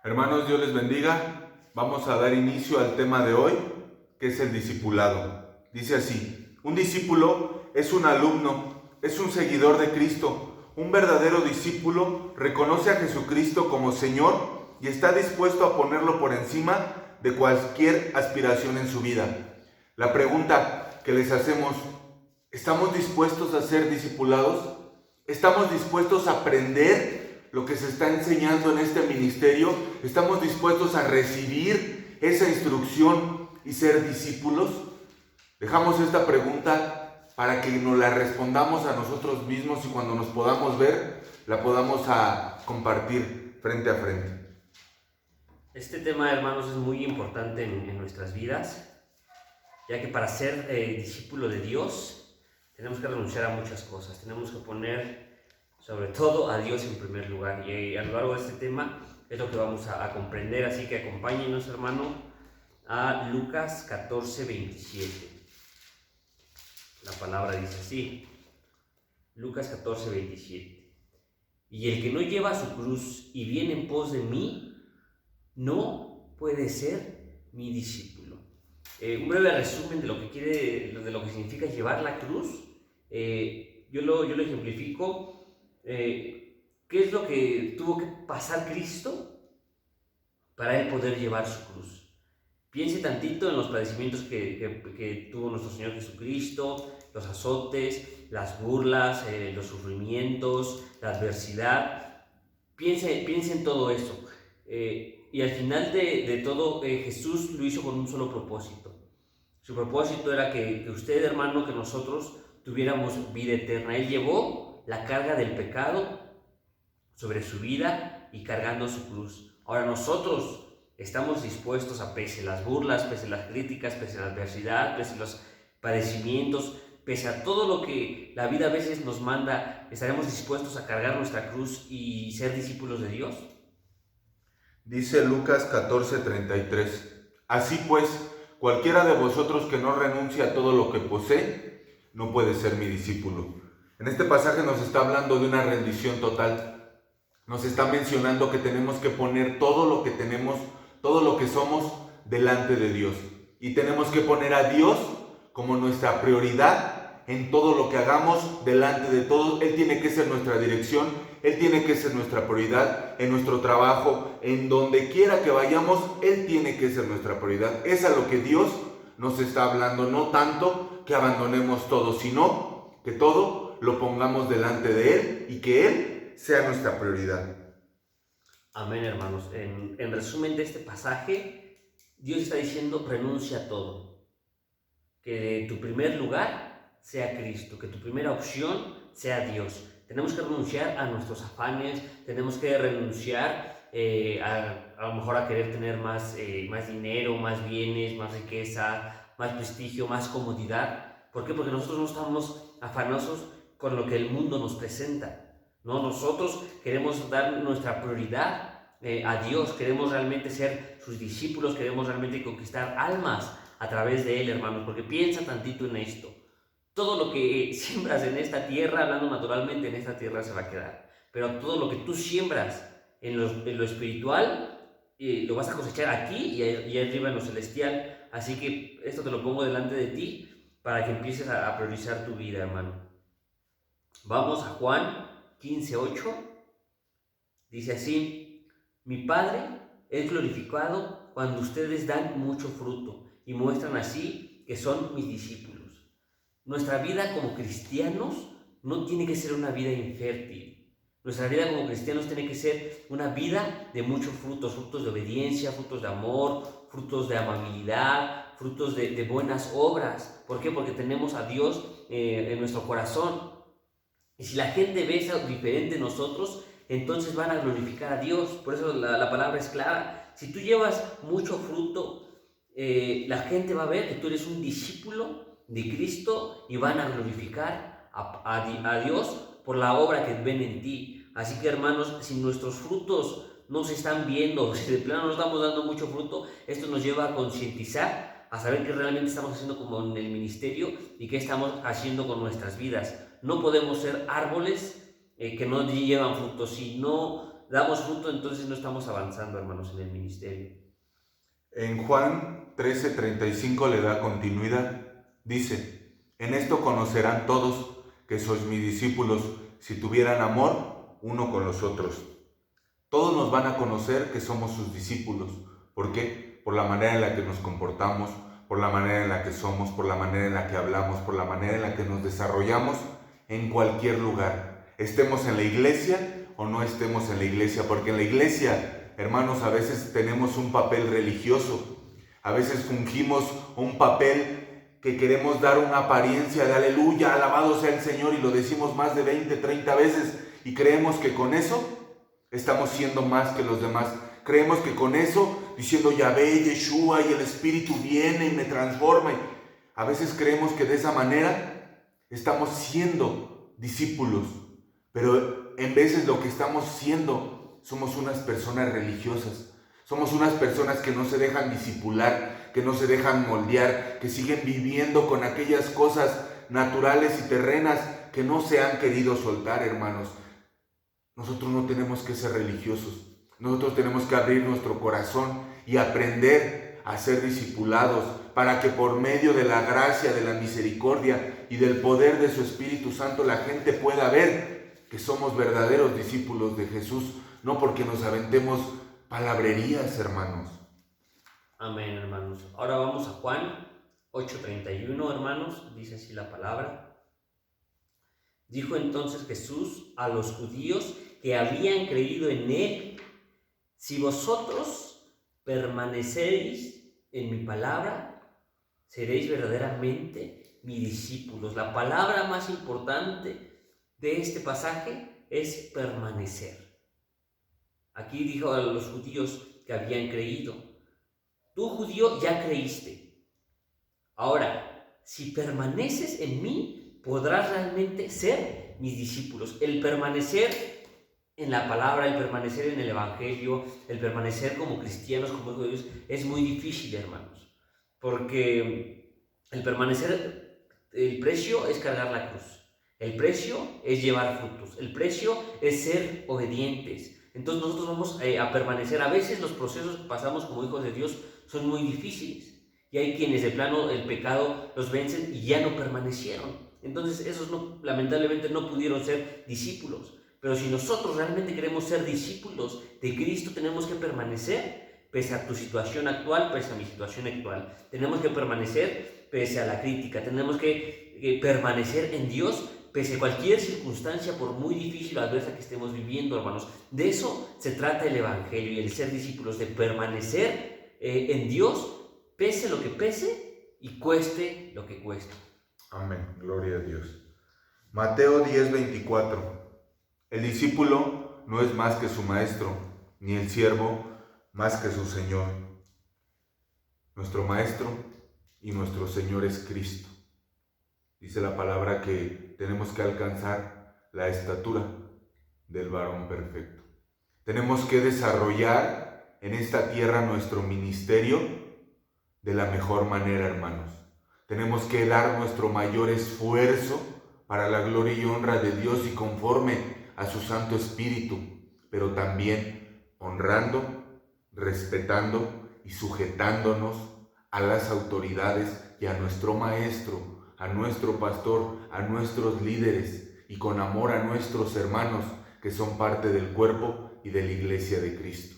Hermanos, Dios les bendiga. Vamos a dar inicio al tema de hoy, que es el discipulado. Dice así: un discípulo es un alumno, es un seguidor de Cristo. Un verdadero discípulo reconoce a Jesucristo como Señor y está dispuesto a ponerlo por encima de cualquier aspiración en su vida. La pregunta que les hacemos: ¿estamos dispuestos a ser discipulados? ¿Estamos dispuestos a aprender lo que se está enseñando en este ministerio? ¿Estamos dispuestos a recibir esa instrucción y ser discípulos? Dejamos esta pregunta para que nos la respondamos a nosotros mismos y cuando nos podamos ver, la podamos compartir frente a frente. Este tema, hermanos, es muy importante en nuestras vidas, ya que para ser discípulo de Dios tenemos que renunciar a muchas cosas. Tenemos que poner sobre todo a Dios en primer lugar, y a lo largo de este tema es lo que vamos a comprender. Así que acompáñenos, hermano, a Lucas 14, 27. La palabra dice así, Lucas 14, 27. Y el que no lleva su cruz y viene en pos de mí, no puede ser mi discípulo. Un breve resumen de lo que significa llevar la cruz. Yo lo ejemplifico. ¿Qué es lo que tuvo que pasar Cristo para él poder llevar su cruz? Piense tantito en los padecimientos que tuvo nuestro Señor Jesucristo, los azotes, las burlas, los sufrimientos, la adversidad. Piense en todo eso. Y al final de todo, Jesús lo hizo con un solo propósito. Su propósito era que usted, hermano, que nosotros tuviéramos vida eterna. Él llevó la carga del pecado sobre su vida y cargando su cruz. Ahora nosotros estamos dispuestos a, pese las burlas, pese las críticas, pese la adversidad, pese los padecimientos, pese a todo lo que la vida a veces nos manda, ¿estaremos dispuestos a cargar nuestra cruz y ser discípulos de Dios? Dice Lucas 14, 33. Así pues, cualquiera de vosotros que no renuncie a todo lo que posee, no puede ser mi discípulo. En este pasaje nos está hablando de una rendición total. Nos está mencionando que tenemos que poner todo lo que tenemos, todo lo que somos, delante de Dios. Y tenemos que poner a Dios como nuestra prioridad en todo lo que hagamos, delante de todo. Él tiene que ser nuestra dirección, Él tiene que ser nuestra prioridad en nuestro trabajo, en donde quiera que vayamos, Él tiene que ser nuestra prioridad. Es a lo que Dios nos está hablando, no tanto que abandonemos todo, sino que todo lo pongamos delante de Él y que Él sea nuestra prioridad. Amén, hermanos. En resumen de este pasaje, Dios está diciendo: renuncia a todo. Que tu primer lugar sea Cristo, que tu primera opción sea Dios. Tenemos que renunciar a nuestros afanes, tenemos que renunciar a lo mejor a querer tener más dinero, más bienes, más riqueza, más prestigio, más comodidad. ¿Por qué? Porque nosotros no estamos afanosos con lo que el mundo nos presenta. No, nosotros queremos dar nuestra prioridad a Dios, queremos realmente ser sus discípulos, queremos realmente conquistar almas a través de Él, hermanos, porque piensa tantito en esto. Todo lo que siembras en esta tierra, hablando naturalmente, en esta tierra se va a quedar. Pero todo lo que tú siembras en lo espiritual, lo vas a cosechar aquí y arriba en lo celestial. Así que esto te lo pongo delante de ti para que empieces a priorizar tu vida, hermano. Vamos a Juan 15:8. Dice así: mi Padre es glorificado cuando ustedes dan mucho fruto y muestran así que son mis discípulos. Nuestra vida como cristianos no tiene que ser una vida infértil. Nuestra vida como cristianos tiene que ser una vida de muchos frutos, frutos de obediencia, frutos de amor, frutos de amabilidad, frutos de buenas obras. ¿Por qué? Porque tenemos a Dios en nuestro corazón. Y si la gente ve eso diferente en nosotros, entonces van a glorificar a Dios. Por eso la palabra es clara. Si tú llevas mucho fruto, la gente va a ver que tú eres un discípulo de Cristo y van a glorificar a Dios por la obra que ven en ti. Así que, hermanos, si nuestros frutos no se están viendo, si de plano no estamos dando mucho fruto, esto nos lleva a concientizar, a saber qué realmente estamos haciendo como en el ministerio y qué estamos haciendo con nuestras vidas. No podemos ser árboles que no llevan frutos. Si no damos fruto, entonces no estamos avanzando, hermanos, en el ministerio. En Juan 13:35 le da continuidad. Dice, en esto conocerán todos que sois mis discípulos, si tuvieran amor uno con los otros. Todos nos van a conocer que somos sus discípulos. ¿Por qué? Por la manera en la que nos comportamos, por la manera en la que somos, por la manera en la que hablamos, por la manera en la que nos desarrollamos en cualquier lugar. Estemos en la iglesia o no estemos en la iglesia, porque en la iglesia, hermanos, a veces tenemos un papel religioso, a veces fungimos un papel que queremos dar una apariencia de aleluya, alabado sea el Señor, y lo decimos más de 20, 30 veces, y creemos que con eso estamos siendo más que los demás. Creemos que con eso, diciendo Yahvé, Yeshua, y el Espíritu viene y me transforma, a veces creemos que de esa manera estamos siendo discípulos, pero en veces lo que estamos siendo somos unas personas religiosas, somos unas personas que no se dejan discipular, que no se dejan moldear, que siguen viviendo con aquellas cosas naturales y terrenas que no se han querido soltar, hermanos. Nosotros no tenemos que ser religiosos, nosotros tenemos que abrir nuestro corazón y aprender a ser discipulados para que por medio de la gracia, de la misericordia y del poder de su Espíritu Santo la gente pueda ver que somos verdaderos discípulos de Jesús, no porque nos aventemos palabrerías, hermanos. Amén, hermanos. Ahora vamos a Juan 8:31, hermanos, dice así la palabra. Dijo entonces Jesús a los judíos que habían creído en él: si vosotros permaneceréis en mi palabra, seréis verdaderamente mis discípulos. La palabra más importante de este pasaje es permanecer. Aquí dijo a los judíos que habían creído. Tú, judío, ya creíste. Ahora, si permaneces en mí, podrás realmente ser mis discípulos. El permanecer en la palabra, el permanecer en el evangelio, el permanecer como cristianos, como hijos de Dios, es muy difícil, hermanos. Porque el permanecer, el precio es cargar la cruz. El precio es llevar frutos. El precio es ser obedientes. Entonces nosotros vamos a permanecer. A veces los procesos que pasamos como hijos de Dios son muy difíciles. Y hay quienes de plano el pecado los vencen y ya no permanecieron. Entonces esos lamentablemente no pudieron ser discípulos. Pero si nosotros realmente queremos ser discípulos de Cristo, tenemos que permanecer pese a tu situación actual, pese a mi situación actual. Tenemos que permanecer pese a la crítica. Tenemos que permanecer en Dios pese a cualquier circunstancia, por muy difícil o adversa que estemos viviendo, hermanos. De eso se trata el evangelio y el ser discípulos, de permanecer en Dios, pese lo que pese y cueste lo que cueste. Amén, gloria a Dios. Mateo 10:24. El discípulo no es más que su maestro, ni el siervo más que su Señor. Nuestro maestro y nuestro Señor es Cristo. Dice la palabra que tenemos que alcanzar la estatura del varón perfecto. Tenemos que desarrollar en esta tierra nuestro ministerio de la mejor manera, hermanos. Tenemos que dar nuestro mayor esfuerzo para la gloria y honra de Dios y conforme a su Santo Espíritu, pero también honrando, respetando y sujetándonos a las autoridades y a nuestro maestro, a nuestro pastor, a nuestros líderes y con amor a nuestros hermanos que son parte del cuerpo y de la iglesia de Cristo.